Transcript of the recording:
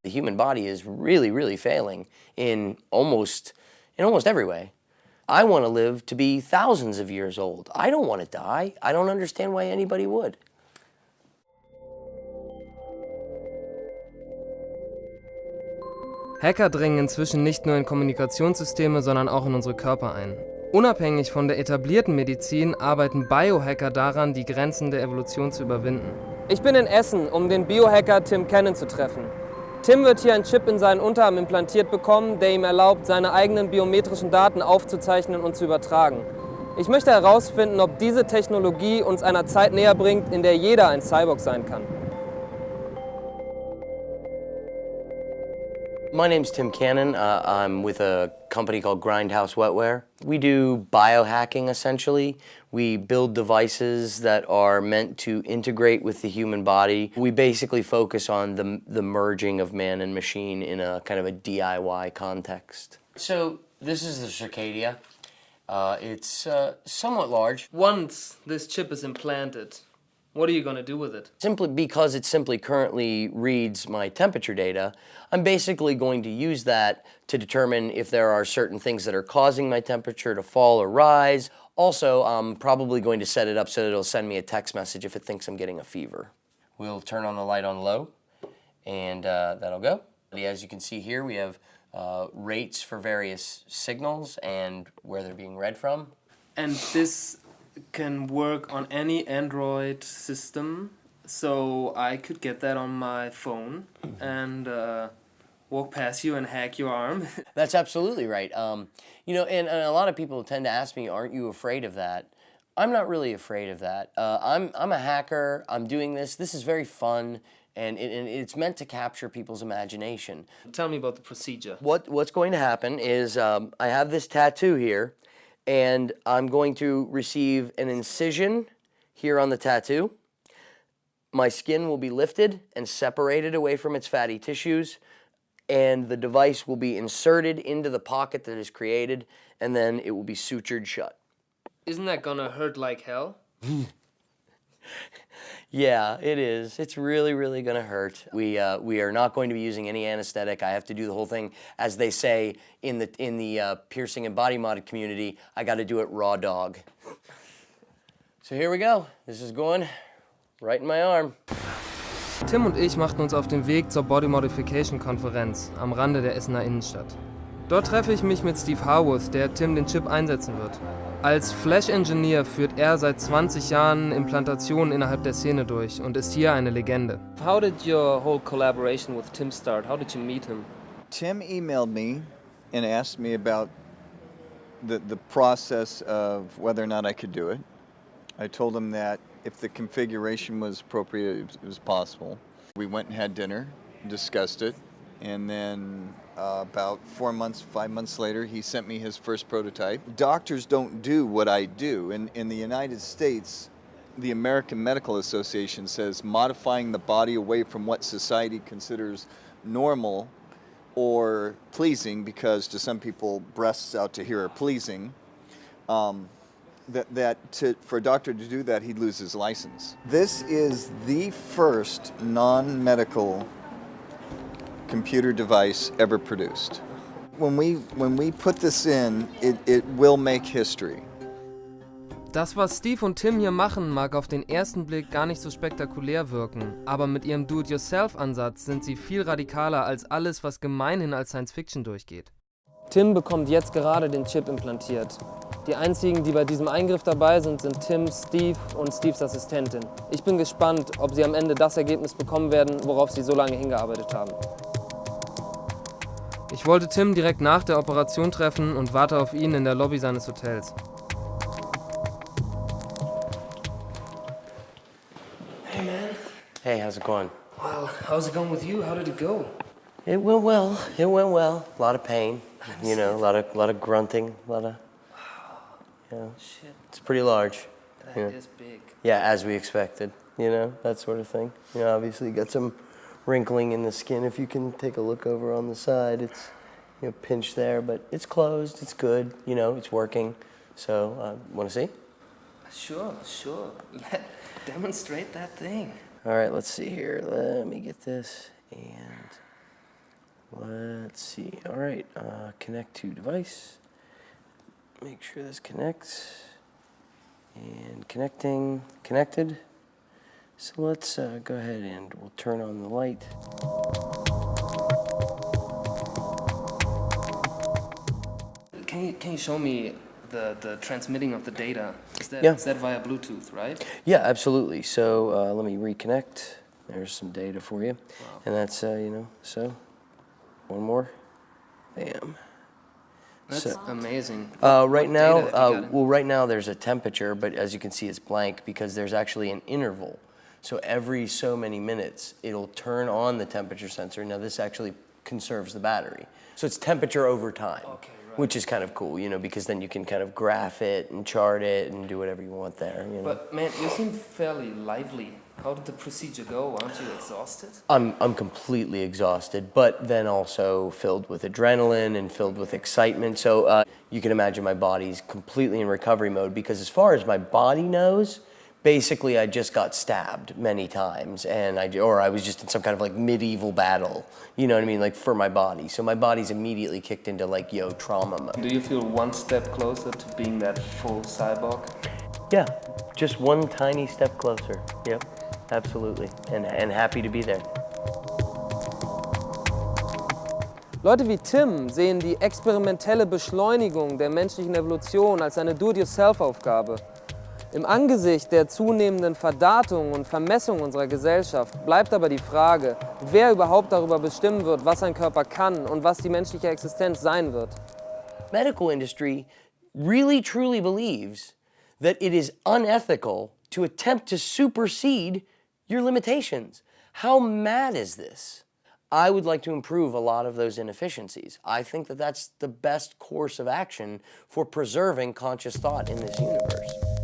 The human body is really, really failing in almost every way. I want to live to be thousands of years old. I don't want to die. I don't understand why anybody would. Hacker dringen inzwischen nicht nur in Kommunikationssysteme, sondern auch in unsere Körper ein. Unabhängig von der etablierten Medizin arbeiten Biohacker daran, die Grenzen der Evolution zu überwinden. Ich bin in Essen, um den Biohacker Tim kennenzutreffen. Tim wird hier einen Chip in seinen Unterarm implantiert bekommen, der ihm erlaubt, seine eigenen biometrischen Daten aufzuzeichnen und zu übertragen. Ich möchte herausfinden, ob diese Technologie uns einer Zeit näher bringt, in der jeder ein Cyborg sein kann. My name's Tim Cannon. I'm with a company called Grindhouse Wetware. We do biohacking, essentially. We build devices that are meant to integrate with the human body. We basically focus on the merging of man and machine in a kind of a DIY context. So this is the Circadia. It's somewhat large. Once this chip is implanted, what are you going to do with it? Simply because it simply currently reads my temperature data, I'm basically going to use that to determine if there are certain things that are causing my temperature to fall or rise. Also, I'm probably going to set it up so that it'll send me a text message if it thinks I'm getting a fever. We'll turn on the light on low, and that'll go. As you can see here, we have rates for various signals and where they're being read from. And this can work on any Android system, so I could get that on my phone and walk past you and hack your arm. That's absolutely right. You know, and a lot of people tend to ask me, aren't you afraid of that? I'm not really afraid of that. I'm a hacker. I'm doing this. This is very fun, and it's meant to capture people's imagination. Tell me about the procedure. What's going to happen is I have this tattoo here, and I'm going to receive an incision here on the tattoo. My skin will be lifted and separated away from its fatty tissues, and the device will be inserted into the pocket that is created, and then it will be sutured shut. Isn't that gonna hurt like hell? Yeah, it is. It's really, really gonna hurt. We are not going to be using any anesthetic. I have to do the whole thing, as they say in the piercing and body mod community. I got to do it raw dog. So here we go. This is going right in my arm. Tim und ich machten uns auf den Weg zur Body Modification Konferenz am Rande der Essener Innenstadt. Dort treffe ich mich mit Steve Harwood, der Tim den Chip einsetzen wird. Als Flash-Engineer führt er seit 20 Jahren Implantationen innerhalb der Szene durch und ist hier eine Legende. How did your whole collaboration with Tim start? How did you meet him? Tim emailed me and asked me about the process of whether or not I could do it. I told him that if the configuration was appropriate, it was possible. We went and had dinner, discussed it, and then about 4 months, 5 months later, he sent me his first prototype. Doctors don't do what I do. In the United States, the American Medical Association says modifying the body away from what society considers normal or pleasing, because to some people, breasts out to here are pleasing, for a doctor to do that, he'd lose his license. This is the first non-medical computer device ever produced. When we put this in, it will make history. Das, was Steve und Tim hier machen, mag auf den ersten Blick gar nicht so spektakulär wirken, aber mit ihrem Do-it-yourself-Ansatz sind sie viel radikaler als alles, was gemeinhin als Science-Fiction durchgeht. Tim bekommt jetzt gerade den Chip implantiert. Die einzigen, die bei diesem Eingriff dabei sind, sind Tim, Steve und Steves Assistentin. Ich bin gespannt, ob sie am Ende das Ergebnis bekommen werden, worauf sie so lange hingearbeitet haben. Ich wollte Tim direkt nach der Operation treffen und warte auf ihn in der Lobby seines Hotels. Hey, man. Hey, how's it going? Well, how's it going with you? How did it go? It went well. It went well. A lot of pain. You know, a lot of grunting. A lot of. You know, Shit. It's pretty large. That is big. Yeah, as we expected. You know, that sort of thing. You know, obviously you got some wrinkling in the skin. If you can take a look over on the side, it's pinched there, but it's closed. It's good. You know, it's working. So, want to see? Sure. Demonstrate that thing. All right, let's see here. Let me get this. And Let's see. All right, connect to device. Make sure this connects. And connected. So let's go ahead and we'll turn on the light. Can you show me the transmitting of the data? Is Yeah. that via Bluetooth, right? Yeah, absolutely. So let me reconnect. There's some data for you. Wow. And that's, so one more. Bam. That's So- amazing. Right What now, data have you got in? right now there's a temperature, but as you can see, it's blank because there's actually an interval. So every so many minutes, it'll turn on the temperature sensor. Now this actually conserves the battery. So it's temperature over time, Okay, right. which is kind of cool, because then you can kind of graph it and chart it and do whatever you want there. But man, you seem fairly lively. How did the procedure go? Aren't you exhausted? I'm completely exhausted, but then also filled with adrenaline and filled with excitement. So you can imagine my body's completely in recovery mode because as far as my body knows, basically I just got stabbed many times and I was just in some kind of like medieval battle, you know what I mean, like for my body. So my body's immediately kicked into like, trauma mode. Do you feel one step closer to being that full cyborg? Yeah, just one tiny step closer. Yep, absolutely. And happy to be there. Leute wie Tim sehen die experimentelle Beschleunigung der menschlichen Evolution als eine Do-it-yourself-Aufgabe. Im Angesicht der zunehmenden Verdatung und Vermessung unserer Gesellschaft bleibt aber die Frage, wer überhaupt darüber bestimmen wird, was ein Körper kann und was die menschliche Existenz sein wird. Medical industry really truly believes that it is unethical to attempt to supersede your limitations. How mad is this? I would like to improve a lot of those inefficiencies. I think that that's the best course of action for preserving conscious thought in this universe.